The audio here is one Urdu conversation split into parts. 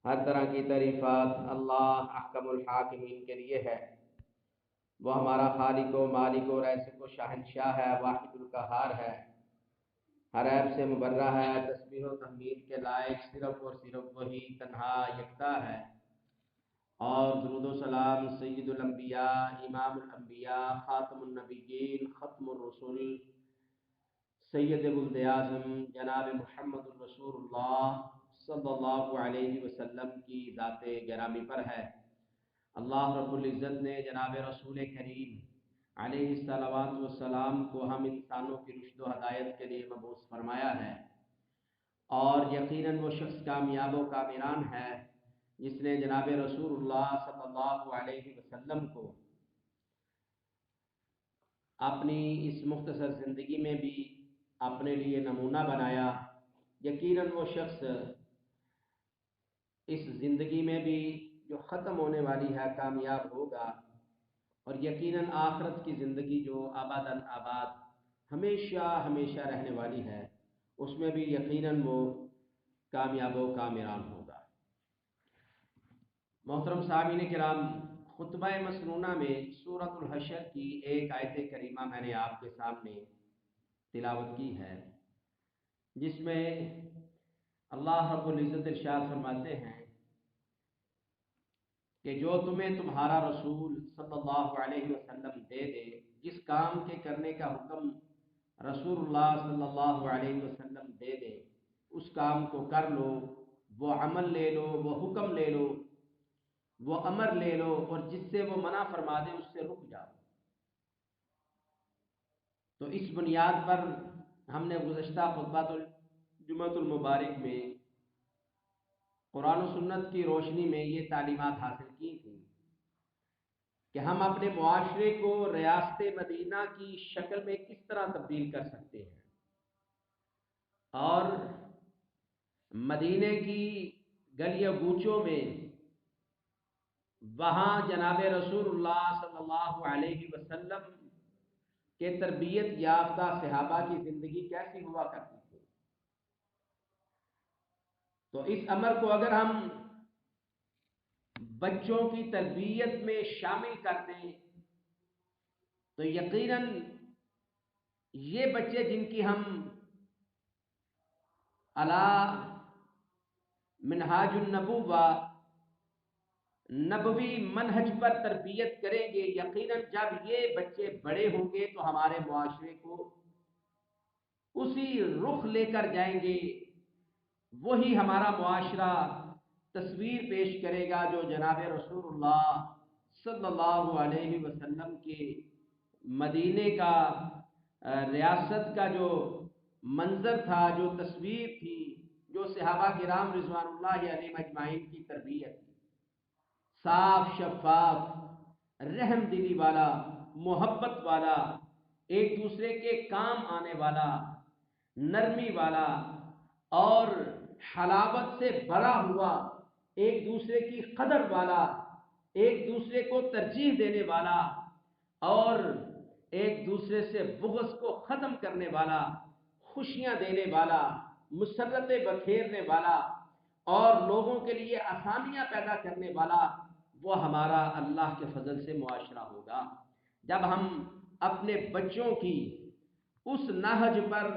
ہر طرح کی تعریفات اللہ احکم الحاکمین کے لیے ہے۔ وہ ہمارا خالق و مالک و رازق و شہنشاہ ہے، واحد القہار ہے، ہر عیب سے مبرہ ہے، تسبیح و تحمید کے لائق صرف اور صرف وہی تنہا یکتا ہے۔ اور درود و سلام سید الانبیاء، امام الانبیاء، خاتم النبیین، ختم الرسل، سید ولد اعظم جناب محمد الرسول اللہ صلی اللہ علیہ وسلم کی ذات گرامی پر ہے۔ اللہ رب العزت نے جناب رسول کریم علیہ الصلوات والسلام کو ہم انسانوں کی رشد و ہدایت کے لیے مبعوث فرمایا ہے، اور یقیناً وہ شخص کامیاب و کامران ہے جس نے جناب رسول اللہ صلی اللہ علیہ وسلم کو اپنی اس مختصر زندگی میں بھی اپنے لیے نمونہ بنایا۔ یقیناً وہ شخص اس زندگی میں بھی جو ختم ہونے والی ہے کامیاب ہوگا، اور یقیناً آخرت کی زندگی جو ابداً آباد ہمیشہ ہمیشہ رہنے والی ہے، اس میں بھی یقیناً وہ کامیاب و کامران ہوگا۔ محترم سامعین کرام، خطبہ مسنونہ میں سورۃ الحشر کی ایک آیت کریمہ میں نے آپ کے سامنے تلاوت کی ہے، جس میں اللہ رب العزت ارشاد فرماتے ہیں کہ جو تمہیں تمہارا رسول صلی اللہ علیہ وسلم دے دے، جس کام کے کرنے کا حکم رسول اللہ صلی اللہ علیہ وسلم دے دے، اس کام کو کر لو، وہ عمل لے لو، وہ حکم لے لو، وہ امر لے لو، اور جس سے وہ منع فرما دے اس سے رک جاؤ۔ تو اس بنیاد پر ہم نے گزشتہ خطبہ جمعۃ المبارک میں قرآن و سنت کی روشنی میں یہ تعلیمات حاصل کی تھیں کہ ہم اپنے معاشرے کو ریاست مدینہ کی شکل میں کس طرح تبدیل کر سکتے ہیں، اور مدینے کی گلیوں گوچوں میں وہاں جناب رسول اللہ صلی اللہ علیہ وسلم کے تربیت یافتہ صحابہ کی زندگی کیسی ہوا کرتی تھی۔ تو اس امر کو اگر ہم بچوں کی تربیت میں شامل کر دیں تو یقیناً یہ بچے جن کی ہم علی منہاج النبوہ نبوی منہج پر تربیت کریں گے، یقیناً جب یہ بچے بڑے ہوں گے تو ہمارے معاشرے کو اسی رخ لے کر جائیں گے، وہی ہمارا معاشرہ تصویر پیش کرے گا جو جناب رسول اللہ صلی اللہ علیہ وسلم کے مدینے کا ریاست کا جو منظر تھا، جو تصویر تھی، جو صحابہ کرام رضوان اللہ علیہم اجمعین کی تربیت تھی۔ صاف شفاف، رحم دلی والا، محبت والا، ایک دوسرے کے کام آنے والا، نرمی والا، اور حلاوت سے بھرا ہوا، ایک دوسرے کی قدر والا، ایک دوسرے کو ترجیح دینے والا، اور ایک دوسرے سے بغض کو ختم کرنے والا، خوشیاں دینے والا، مسرتیں بکھیرنے والا، اور لوگوں کے لیے آسانیاں پیدا کرنے والا، وہ ہمارا اللہ کے فضل سے معاشرہ ہوگا جب ہم اپنے بچوں کی اس نہج پر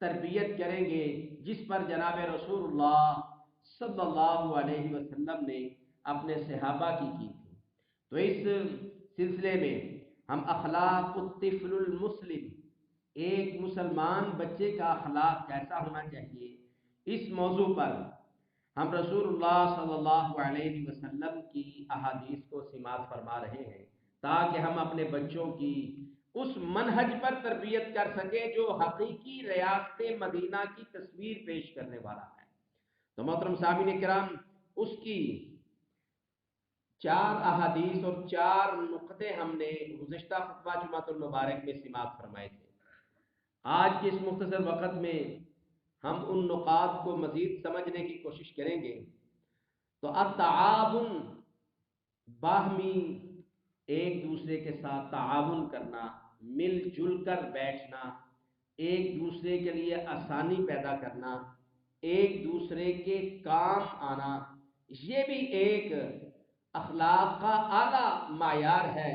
تربیت کریں گے جس پر جناب رسول اللہ صلی اللہ علیہ وسلم نے اپنے صحابہ کی تھی۔ تو اس سلسلے میں ہم اخلاق الطفل المسلم، ایک مسلمان بچے کا اخلاق کیسا ہونا چاہیے، اس موضوع پر ہم رسول اللہ صلی اللہ علیہ وسلم کی احادیث کو سماعت فرما رہے ہیں تاکہ ہم اپنے بچوں کی اس منہج پر تربیت کر سکیں جو حقیقی ریاست مدینہ کی تصویر پیش کرنے والا ہے۔ تو محترم سامعین کرام، اس کی 4 احادیث اور 4 نقطے ہم نے گزشتہ خطبہ جمعۃ المبارک میں سماعت فرمائے تھے۔ آج کے اس مختصر وقت میں ہم ان نقاط کو مزید سمجھنے کی کوشش کریں گے۔ تو التعاون، باہمی ایک دوسرے کے ساتھ تعاون کرنا، مل جل کر بیٹھنا، ایک دوسرے کے لیے آسانی پیدا کرنا، ایک دوسرے کے کام آنا، یہ بھی ایک اخلاق کا اعلیٰ معیار ہے۔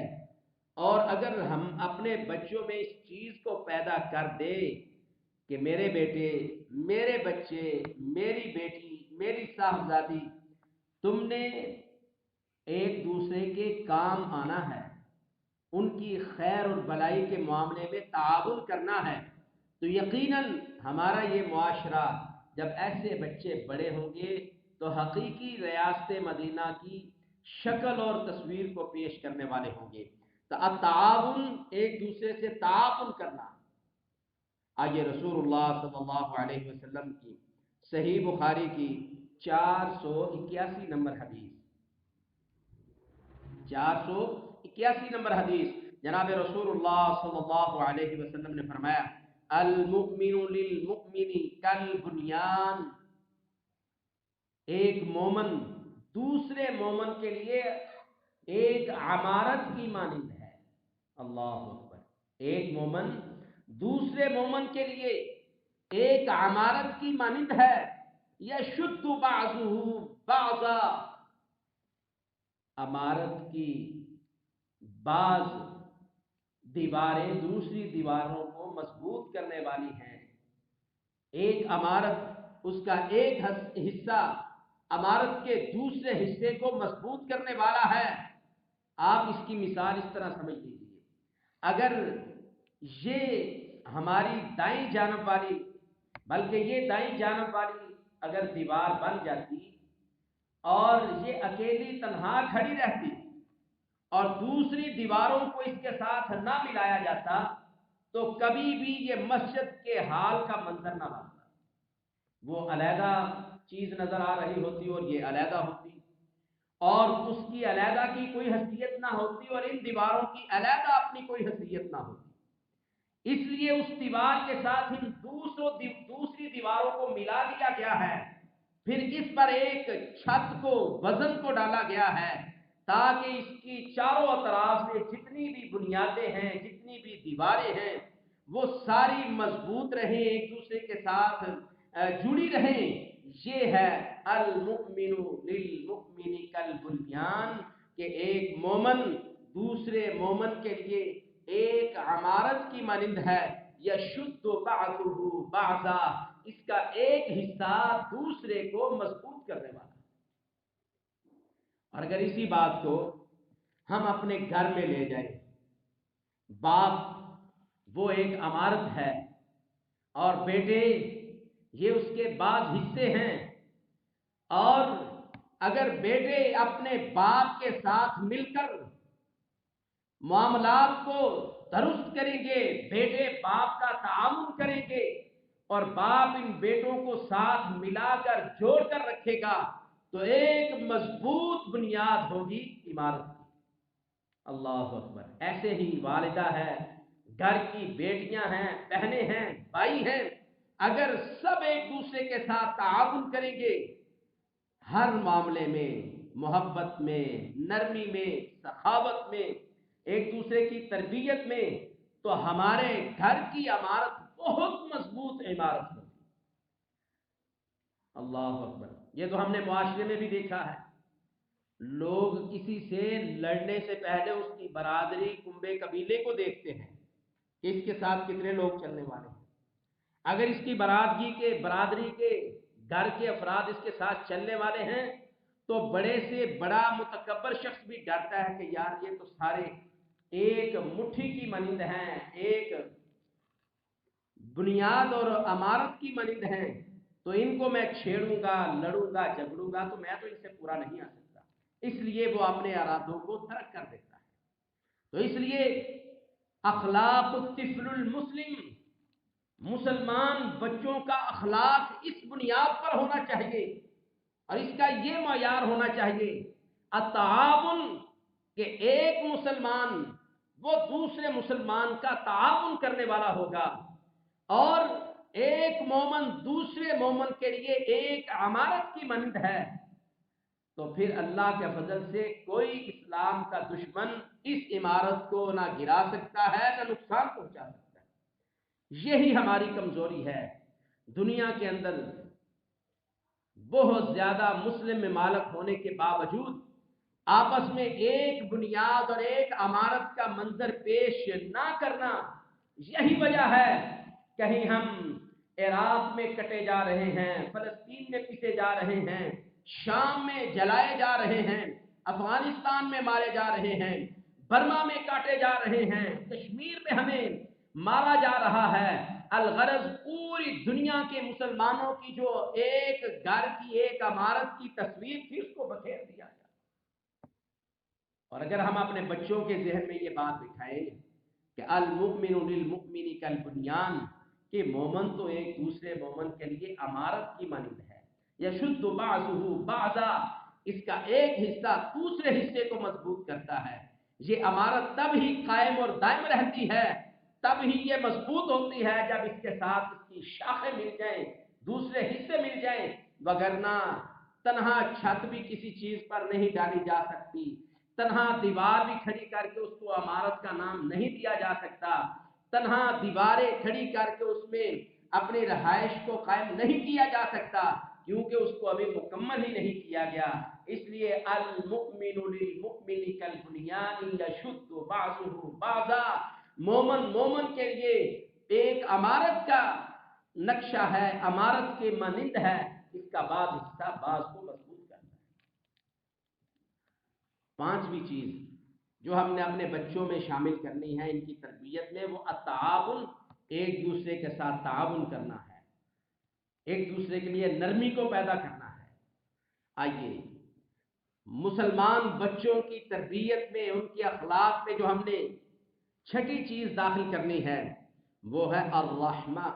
اور اگر ہم اپنے بچوں میں اس چیز کو پیدا کر دیں کہ میرے بیٹے، میرے بچے، میری بیٹی، میری صاحبزادی، تم نے ایک دوسرے کے کام آنا ہے، ان کی خیر اور بلائی کے معاملے میں تعاون کرنا ہے، تو یقیناً ہمارا یہ معاشرہ جب ایسے بچے بڑے ہوں گے تو حقیقی ریاست مدینہ کی شکل اور تصویر کو پیش کرنے والے ہوں گے۔ تو التعاون، ایک دوسرے سے تعاون کرنا۔ آئیے رسول اللہ صلی اللہ علیہ وسلم کی صحیح بخاری کی 481 نمبر حدیث، 481 نمبر حدیث، جناب رسول اللہ صلی اللہ علیہ وسلم نے فرمایا المؤمن للمؤمن کالبنیان، ایک مومن دوسرے مومن کے لیے ایک عمارت کی مانند ہے۔ اللہ اکبر، ایک مومن دوسرے مومن کے لیے ایک عمارت کی مانند ہے۔ یشد بعضہ بعضا، عمارت کی بعض دیواریں دوسری دیواروں کو مضبوط کرنے والی ہیں۔ ایک عمارت، اس کا ایک حصہ عمارت کے دوسرے حصے کو مضبوط کرنے والا ہے۔ آپ اس کی مثال اس طرح سمجھ لیجیے، اگر یہ ہماری دائیں جانب والی، بلکہ یہ دائیں جانب والی اگر دیوار بن جاتی اور یہ اکیلی تنہا کھڑی رہتی اور دوسری دیواروں کو اس کے ساتھ نہ ملایا جاتا تو کبھی بھی یہ مسجد کے حال کا منظر نہ بنتا۔ وہ علیحدہ چیز نظر آ رہی ہوتی اور یہ علیحدہ ہوتی، اور اس کی علیحدہ کی کوئی حیثیت نہ ہوتی اور ان دیواروں کی علیحدہ اپنی کوئی حیثیت نہ ہوتی۔ اس لیے اس دیوار کے ساتھ ان دوسری دیواروں کو ملا دیا گیا ہے، پھر اس پر ایک چھت کو، وزن کو ڈالا گیا ہے تاکہ اس کی چاروں اطراف سے جتنی بھی بنیادیں ہیں، جتنی بھی دیواریں ہیں، وہ ساری مضبوط رہیں، ایک دوسرے کے ساتھ جڑی رہیں۔ یہ ہے المؤمن للمؤمن کالبنیان، کہ ایک مومن دوسرے مومن کے لیے ایک عمارت کی مانند ہے۔ یشد بعضہ بعضا، اس کا ایک حصہ دوسرے کو مضبوط کرنے والا۔ اور اگر اسی بات کو ہم اپنے گھر میں لے جائیں، باپ وہ ایک عمارت ہے اور بیٹے یہ اس کے بعض حصے ہیں، اور اگر بیٹے اپنے باپ کے ساتھ مل کر معاملات کو درست کریں گے، بیٹے باپ کا تعاون کریں گے اور باپ ان بیٹوں کو ساتھ ملا کر جوڑ کر رکھے گا تو ایک مضبوط بنیاد ہوگی عمارت کی۔ اللہ اکبر۔ ایسے ہی والدہ ہے، گھر کی بیٹیاں ہیں، بہنیں ہیں، بھائی ہیں، اگر سب ایک دوسرے کے ساتھ تعاون کریں گے ہر معاملے میں، محبت میں، نرمی میں، سخاوت میں، ایک دوسرے کی تربیت میں، تو ہمارے گھر کی عمارت بہت مضبوط عمارت ہوگی۔ اللہ اکبر۔ یہ تو ہم نے معاشرے میں بھی دیکھا ہے، لوگ کسی سے لڑنے سے پہلے اس کی برادری، کنبے، قبیلے کو دیکھتے ہیں کہ اس کے ساتھ کتنے لوگ چلنے والے ہیں۔ اگر اس کی برادری کے گھر کے افراد اس کے ساتھ چلنے والے ہیں تو بڑے سے بڑا متکبر شخص بھی ڈرتا ہے کہ یار یہ تو سارے ایک مٹھی کی مانند ہیں، ایک بنیاد اور عمارت کی مانند ہیں، تو ان کو میں چھیڑوں گا، لڑوں گا، جھگڑوں گا تو میں تو ان سے پورا نہیں آ سکتا، اس لیے وہ اپنے ارادوں کو ترک کر دیتا ہے۔ تو اس لیے اخلاق الطفل المسلم، مسلمان بچوں کا اخلاق اس بنیاد پر ہونا چاہیے اور اس کا یہ معیار ہونا چاہیے التعاون، کہ ایک مسلمان وہ دوسرے مسلمان کا تعاون کرنے والا ہوگا، اور ایک مومن دوسرے مومن کے لیے ایک عمارت کی مانند ہے، تو پھر اللہ کے فضل سے کوئی اسلام کا دشمن اس عمارت کو نہ گرا سکتا ہے نہ نقصان پہنچا سکتا ہے۔ یہی ہماری کمزوری ہے۔ دنیا کے اندر بہت زیادہ مسلم ممالک ہونے کے باوجود آپس میں ایک بنیاد اور ایک عمارت کا منظر پیش نہ کرنا، یہی وجہ ہے کہیں ہم عراق میں کٹے جا رہے ہیں، فلسطین میں پیٹے جا رہے ہیں، شام میں جلائے جا رہے ہیں، افغانستان میں مارے جا رہے ہیں، برما میں کاٹے جا رہے ہیں، کشمیر میں ہمیں مارا جا رہا ہے۔ الغرض پوری دنیا کے مسلمانوں کی جو ایک گھر کی ایک عمارت کی تصویر تھی اس کو بکھیر دیا گیا۔ اور اگر ہم اپنے بچوں کے ذہن میں یہ بات بٹھائیں کہ المؤمن للمؤمن کالبنیان، کہ مومن تو ایک دوسرے مومن کے لیے عمارت کی مانند ہے، یشد بعضہ بعضا، اس کا ایک حصہ دوسرے حصے کو مضبوط کرتا ہے، یہ عمارت تب ہی قائم اور دائم رہتی ہے، تب ہی یہ مضبوط ہوتی ہے جب اس کے ساتھ اس کی شاخیں مل جائیں، دوسرے حصے مل جائیں، وگرنہ تنہا چھت بھی کسی چیز پر نہیں ڈالی جا سکتی، تنہا دیوار بھی کھڑی کر کے اس کو عمارت کا نام نہیں دیا جا سکتا، تنہا دیواریں کھڑی کر کے اس میں اپنی رہائش کو قائم نہیں کیا جا سکتا، کیونکہ اس کو ابھی مکمل ہی نہیں کیا گیا۔ اس لیے المؤمن للمؤمن کالبنیان یشد بعضہ بعضا، مومن مومن کے لیے ایک عمارت کا نقشہ ہے، عمارت کے مانند ہے، اس کا بعض حصہ بعض کو مضبوط کرتا ہے۔ پانچویں چیز جو ہم نے اپنے بچوں میں شامل کرنی ہے ان کی تربیت میں، وہ التعاون، ایک دوسرے کے ساتھ تعاون کرنا ہے، ایک دوسرے کے لیے نرمی کو پیدا کرنا ہے۔ آئیے مسلمان بچوں کی تربیت میں، ان کے اخلاق میں جو ہم نے چھٹی چیز داخل کرنی ہے وہ ہے الرحمہ،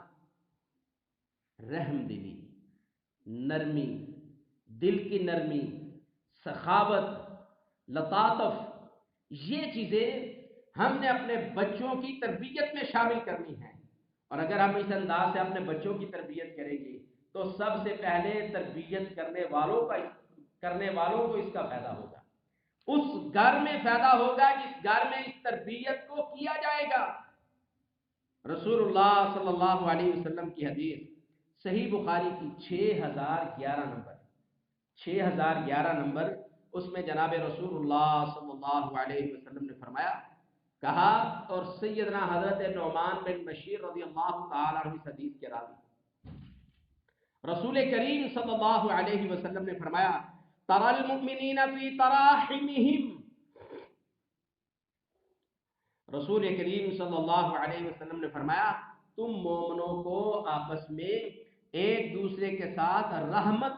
رحم دلی، نرمی، دل کی نرمی، سخاوت، لطافت، یہ چیزیں ہم نے اپنے بچوں کی تربیت میں شامل کرنی ہیں۔ اور اگر ہم اس انداز سے اپنے بچوں کی تربیت کریں گے تو سب سے پہلے تربیت کرنے والوں کو اس کا فائدہ ہوگا، اس گھر میں فائدہ ہوگا جس گھر میں اس تربیت کو کیا جائے گا۔ رسول اللہ صلی اللہ علیہ وسلم کی حدیث صحیح بخاری کی 6011 نمبر، اس میں جناب رسول اللہ صلی اللہ علیہ وسلم نے فرمایا، کہا، اور سیدنا حضرت نعمان بن بشیر رضی اللہ تعالیٰ عنہ اس حدیث کے راوی، رسول کریم صلی اللہ علیہ وسلم نے فرمایا، ترى المؤمنین فی تراحمہم، رسول کریم صلی اللہ علیہ وسلم نے فرمایا تم مومنوں کو آپس میں ایک دوسرے کے ساتھ رحمت،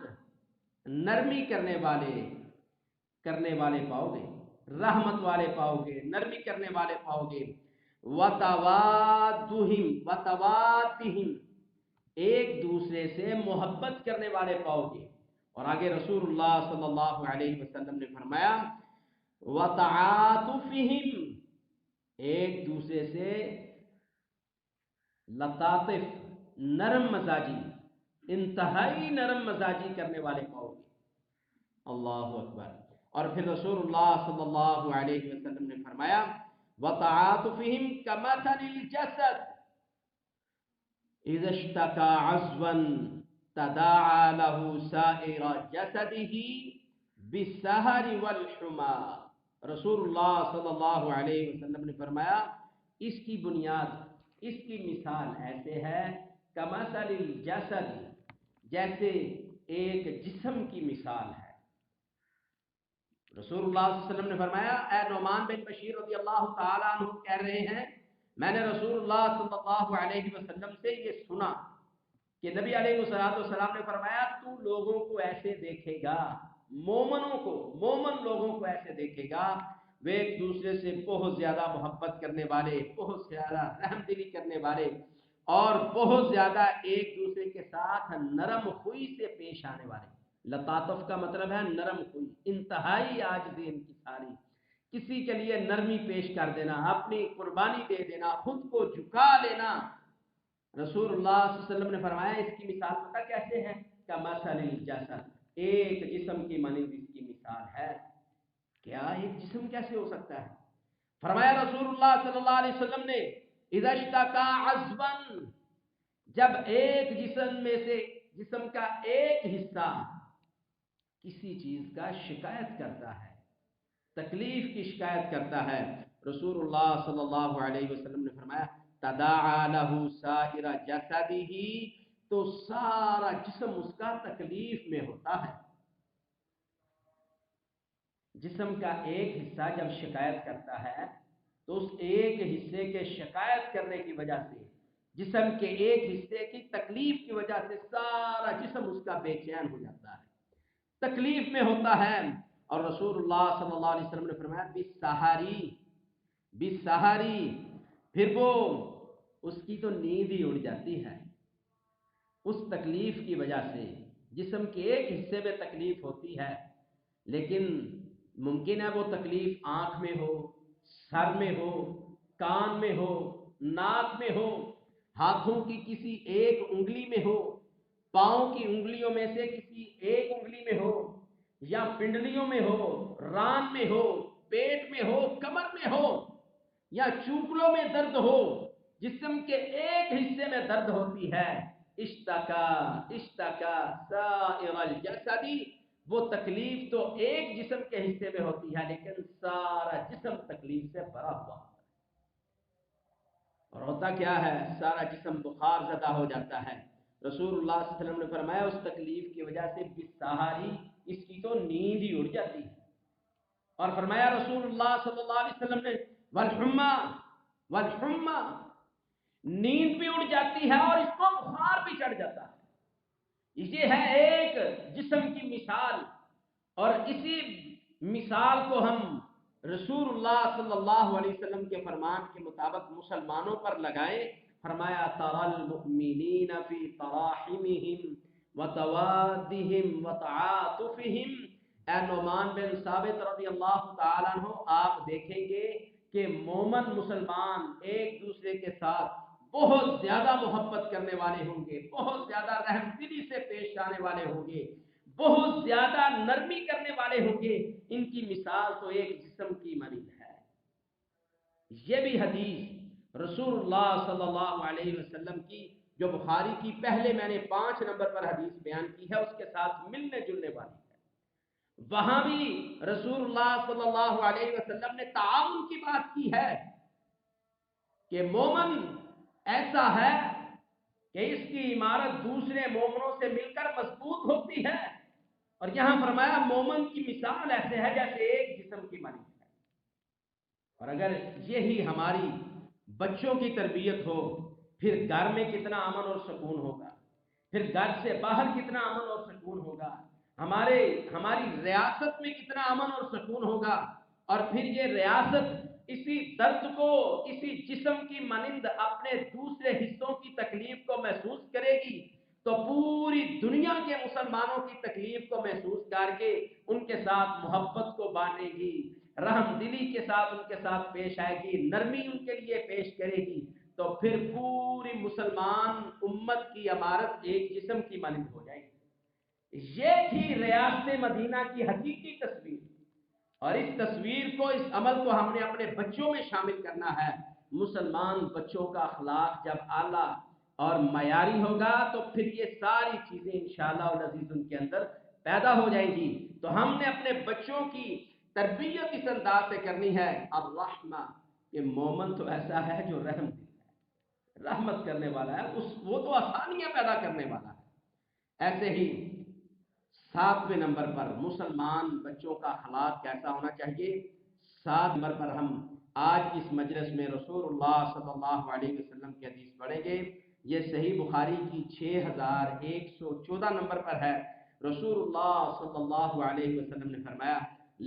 نرمی کرنے والے پاؤ گے، رحمت والے پاؤ گے، نرمی کرنے والے پاؤ گے، وتوادہم، ایک دوسرے سے محبت کرنے والے پاؤ گے۔ اور آگے رسول اللہ صلی اللہ علیہ وسلم نے فرمایا وتعاطفہم، ایک دوسرے سے لطافت، نرم مزاجی، انتہائی نرم مزاجی کرنے والے پاؤ گے۔ اللہ اکبر۔ اور پھر رسول اللہ صلی اللہ علیہ وسلم نے فرمایا وتعاطفہم کمثل الجسد اذا اشتكى عضوا تداعى له سائر جسده بالسهر والحمى، رسول اللہ صلی اللہ علیہ وسلم نے فرمایا اس کی بنیاد، اس کی مثال ایسے ہے کمثل الجسد، جیسے ایک جسم کی مثال ہے۔ رسول اللہ صلی اللہ علیہ وسلم نے فرمایا، اے نعمان بن بشیر رضی اللہ تعالیٰ عنہ کہہ رہے ہیں، میں نے رسول اللہ صلی اللہ علیہ وسلم سے یہ سنا کہ نبی علیہ السلام نے فرمایا تو لوگوں کو ایسے دیکھے گا، مومن لوگوں کو ایسے دیکھے گا، وہ ایک دوسرے سے بہت زیادہ محبت کرنے والے، بہت زیادہ رحم دلی کرنے والے، اور بہت زیادہ ایک دوسرے کے ساتھ نرم خوئی سے پیش آنے والے۔ لطافت کا مطلب ہے نرم خوئی، انتہائی عاجزی ان کی ساری، کسی کے لیے نرمی پیش کر دینا، اپنی قربانی دے دینا، خود کو جھکا لینا۔ رسول اللہ صلی اللہ علیہ وسلم نے فرمایا اس کی مثال پتہ کیسے ہے؟ کمثل الجسد، ایک جسم کی مانند اس کی مثال ہے۔ کیا ایک جسم کیسے ہو سکتا ہے؟ فرمایا رسول اللہ صلی اللہ علیہ وسلم نے اذا اشتكى عضوا، جب ایک جسم میں سے جسم کا ایک حصہ کسی چیز کا شکایت کرتا ہے، تکلیف کی شکایت کرتا ہے، رسول اللہ صلی اللہ علیہ وسلم نے فرمایا تداعى له سائر جسده، تو سارا جسم اس کا تکلیف میں ہوتا ہے۔ جسم کا ایک حصہ جب شکایت کرتا ہے تو اس ایک حصے کے شکایت کرنے کی وجہ سے، جسم کے ایک حصے کی تکلیف کی وجہ سے سارا جسم اس کا بے چین ہو جاتا ہے، تکلیف میں ہوتا ہے۔ اور رسول اللہ صلی اللہ علیہ وسلم نے فرمایا بِالسَّحَرِ، پھر وہ اس کی تو نیند ہی اڑ جاتی ہے اس تکلیف کی وجہ سے۔ جسم کے ایک حصے میں تکلیف ہوتی ہے، لیکن ممکن ہے وہ تکلیف آنکھ میں ہو، سر میں ہو، کان میں ہو، ناک میں ہو، ہاتھوں کی کسی ایک انگلی میں ہو، پاؤں کی انگلیوں میں سے کسی ایک انگلی میں ہو، یا پنڈلیوں میں ہو، ران میں ہو، پیٹ میں ہو، کمر میں ہو، یا چوکلوں میں درد ہو، جسم کے ایک حصے میں درد ہوتی ہے، اشتکا سائر الجسد، وہ تکلیف تو ایک جسم کے حصے میں ہوتی ہے لیکن سارا جسم تکلیف سے بھرا ہوا ہوتا ہے۔ اور ہوتا کیا ہے؟ سارا جسم بخار زدہ ہو جاتا ہے۔ رسول اللہ صلی اللہ علیہ وسلم نے فرمایا اس تکلیف کی وجہ سے بالسحر، اس کی تو نیند ہی اڑ جاتی ہے۔ اور فرمایا رسول اللہ صلی اللہ علیہ وسلم نے والحمى، نیند بھی اڑ جاتی ہے اور اس کو بخار بھی چڑھ جاتا ہے۔ یہ ہے ایک جسم کی مثال، اور اسی مثال کو ہم رسول اللہ صلی اللہ علیہ وسلم کے فرمان کے مطابق مسلمانوں پر لگائیں۔ فرمایا ترى المؤمنین فی تراحمهم وتوادهم وتعاطفهم، اے نعمان بن ثابت رضی اللہ تعالیٰ عنہ، آپ دیکھیں گے کہ مومن مسلمان ایک دوسرے کے ساتھ بہت زیادہ محبت کرنے والے ہوں گے، بہت زیادہ رحم دلی سے پیش آنے والے ہوں گے، بہت زیادہ نرمی کرنے والے ہوں گے۔ ان کی مثال تو ایک جسم کی مانند ہے۔ یہ بھی حدیث رسول اللہ صلی اللہ علیہ وسلم کی جو بخاری کی پہلے میں نے 5 نمبر پر حدیث بیان کی ہے اس کے ساتھ ملنے جلنے والی ہے۔ وہاں بھی رسول اللہ صلی اللہ علیہ وسلم نے تعاون کی بات کی ہے کہ مومن ایسا ہے کہ اس کی عمارت دوسرے مومنوں سے مل کر مضبوط ہوتی ہے، اور یہاں فرمایا مومن کی مثال ایسے ہے جیسے ایک جسم کی مانند ہے۔ اور اگر یہی ہماری بچوں کی تربیت ہو، پھر گھر میں کتنا امن اور سکون ہوگا، پھر گھر سے باہر کتنا امن اور سکون ہوگا، ہماری ریاست میں کتنا امن اور سکون ہوگا، اور پھر یہ ریاست اسی درد کو اسی جسم کی مانند اپنے دوسرے حصوں کی تکلیف کو محسوس کرے گی تو پوری دنیا کے مسلمانوں کی تکلیف کو محسوس کر کے ان کے ساتھ محبت کو بانٹے گی، رحم دلی کے ساتھ ان کے ساتھ پیش آئے گی، نرمی ان کے لیے پیش کرے گی، تو پھر پوری مسلمان امت کی عمارت ایک جسم کی مانند ہو جائے گی۔ یہ تھی ریاست مدینہ کی حقیقی تصویر، اور اس تصویر کو، اس عمل کو ہم نے اپنے بچوں میں شامل کرنا ہے۔ مسلمان بچوں کا اخلاق جب اعلیٰ اور معیاری ہوگا تو پھر یہ ساری چیزیں انشاءاللہ العزیز ان کے اندر پیدا ہو جائیں گی۔ تو ہم نے اپنے بچوں کی تربیت اس انداز سے کرنی ہے، الرحمہ، کہ مومن تو ایسا ہے جو رحم دل ہے، رحمت کرنے والا ہے، وہ تو آسانیاں پیدا کرنے والا ہے۔ ایسے ہی 7ویں نمبر پر مسلمان بچوں کا اخلاق کیسا ہونا چاہیے، 7 نمبر پر ہم آج اس مجلس میں رسول اللہ صلی اللہ علیہ وسلم کی حدیث پڑھیں گے۔ یہ صحیح بخاری کی 6114 نمبر پر ہے۔ رسول اللہ صلی اللہ علیہ وسلم نے فرمایا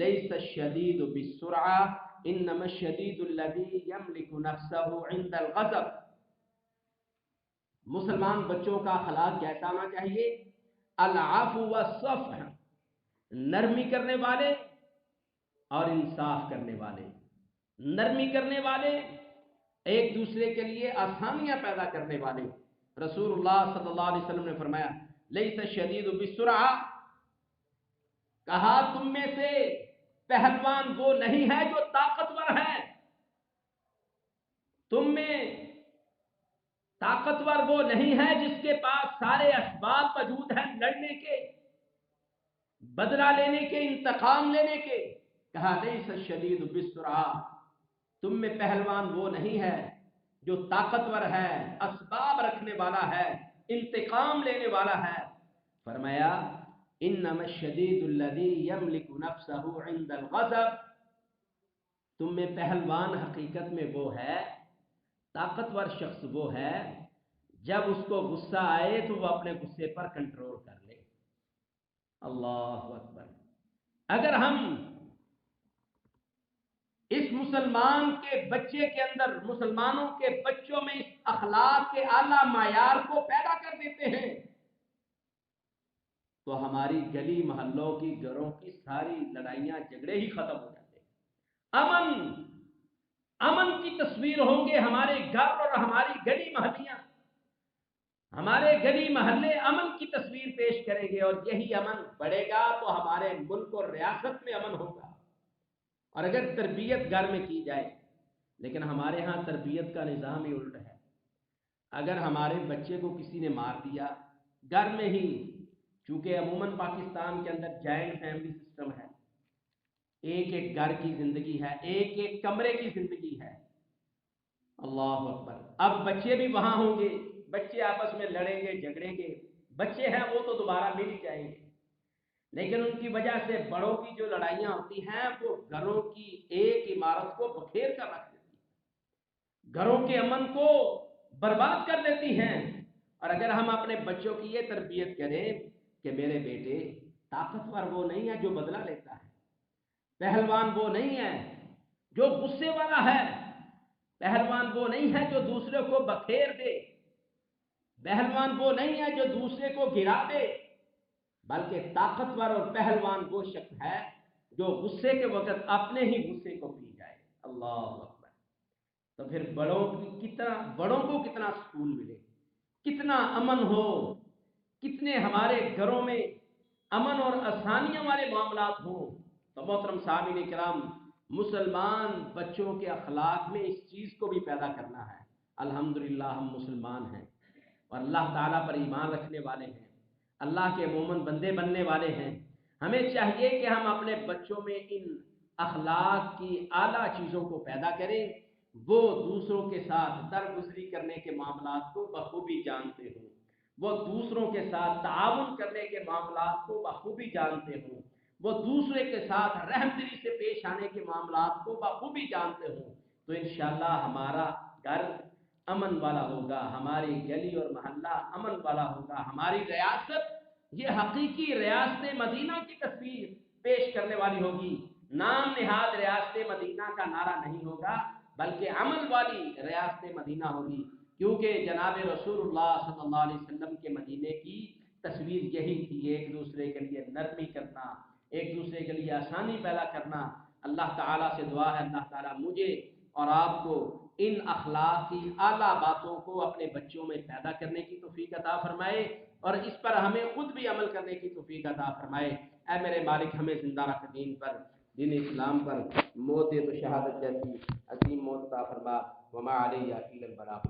لیس الشدید بالسرعہ انما الشدید الذی یملک نفسہ عند الغضب۔ مسلمان بچوں کا اخلاق کیسا ہونا چاہیے، العفو والصفح، نرمی کرنے والے اور انصاف کرنے والے، نرمی کرنے والے، ایک دوسرے کے لیے آسانیاں پیدا کرنے والے۔ رسول اللہ صلی اللہ علیہ وسلم نے فرمایا لیس الشدید بالسرعہ، کہا تم میں سے پہلوان وہ نہیں ہے جو طاقتور ہے، تم میں طاقتور وہ نہیں ہے جس کے پاس سارے اسباب موجود ہیں لڑنے کے، بدلہ لینے کے، انتقام لینے کے۔ کہا لیس الشدید بالسرعہ، تم میں پہلوان وہ نہیں ہے جو طاقتور ہے، اسباب رکھنے والا ہے، انتقام لینے والا ہے۔ فرمایا انما الشدید الذی یملک نفسہ عند الغضب، تم میں پہلوان حقیقت میں وہ ہے، طاقتور شخص وہ ہے جب اس کو غصہ آئے تو وہ اپنے غصے پر کنٹرول کر لے۔ اللہ اکبر۔ اگر ہم اس مسلمان کے بچے کے اندر، مسلمانوں کے بچوں میں اس اخلاق کے اعلیٰ معیار کو پیدا کر دیتے ہیں تو ہماری گلی محلوں کی، گھروں کی ساری لڑائیاں جھگڑے ہی ختم ہو جاتے ہیں۔ امن کی تصویر ہوں گے ہمارے گھر اور ہماری گلی محلیاں، ہمارے گلی محلے امن کی تصویر پیش کریں گے، اور یہی امن بڑھے گا تو ہمارے ملک اور ریاست میں امن ہوگا۔ اور اگر تربیت گھر میں کی جائے، لیکن ہمارے ہاں تربیت کا نظام ہی الٹ ہے۔ اگر ہمارے بچے کو کسی نے مار دیا گھر میں ہی، چونکہ عموماً پاکستان کے اندر جوائنٹ فیملی سسٹم ہے، ایک ایک گھر کی زندگی ہے، ایک ایک کمرے کی زندگی ہے۔ اللہ اکبر۔ اب بچے بھی وہاں ہوں گے، بچے آپس میں لڑیں گے، جھگڑیں گے، بچے ہیں وہ تو دوبارہ مل ہی جائیں گے، لیکن ان کی وجہ سے بڑوں کی جو لڑائیاں ہوتی ہیں وہ گھروں کی ایک عمارت کو بکھیر کر رکھ دیتی ہیں، گھروں کے امن کو برباد کر دیتی ہیں۔ اور اگر ہم اپنے بچوں کی یہ تربیت کریں کہ میرے بیٹے، طاقتور وہ نہیں ہے جو بدلہ لیتا ہے، پہلوان وہ نہیں ہے جو غصے والا ہے، پہلوان وہ نہیں ہے جو دوسرے کو بکھیر دے، پہلوان وہ نہیں ہے جو دوسرے کو گرا دے، بلکہ طاقتور اور پہلوان وہ شخص ہے جو غصے کے وقت اپنے ہی غصے کو پی جائے۔ اللہ اکبر۔ تو پھر بڑوں کو کتنا سکون ملے، کتنا امن ہو، کتنے ہمارے گھروں میں امن اور آسانیاں والے معاملات ہوں۔ تو محترم سامعین کرام، مسلمان بچوں کے اخلاق میں اس چیز کو بھی پیدا کرنا ہے۔ الحمدللہ ہم مسلمان ہیں اور اللہ تعالیٰ پر ایمان رکھنے والے ہیں، اللہ کے مومن بندے بننے والے ہیں۔ ہمیں چاہیے کہ ہم اپنے بچوں میں ان اخلاق کی اعلیٰ چیزوں کو پیدا کریں، وہ دوسروں کے ساتھ درگزری کرنے کے معاملات کو بخوبی جانتے ہوں، وہ دوسروں کے ساتھ تعاون کرنے کے معاملات کو بخوبی جانتے ہوں، وہ دوسرے کے ساتھ رحم دلی سے پیش آنے کے معاملات کو بخوبی جانتے ہوں، تو انشاءاللہ ہمارا گھر امن والا ہوگا، ہماری گلی اور محلہ امن والا ہوگا، ہماری ریاست یہ حقیقی ریاست مدینہ کی تصویر پیش کرنے والی ہوگی۔ نام نہاد ریاست مدینہ کا نعرہ نہیں ہوگا، بلکہ عمل والی ریاست مدینہ ہوگی، کیونکہ جناب رسول اللہ صلی اللہ علیہ وسلم کے مدینے کی تصویر یہی تھی، ایک دوسرے کے لیے نرمی کرنا، ایک دوسرے کے لیے آسانی پیدا کرنا۔ اللہ تعالیٰ سے دعا ہے اللہ تعالیٰ مجھے اور آپ کو ان اخلاقی اعلیٰ باتوں کو اپنے بچوں میں پیدا کرنے کی توفیق عطا فرمائے، اور اس پر ہمیں خود بھی عمل کرنے کی توفیق عطا فرمائے۔ اے میرے مالک، ہمیں زندہ رکھ دین پر، دین اسلام پر، موت تو شہادت جیسی عظیم موت عطا فرما۔ وما علیہ الا البلاغ۔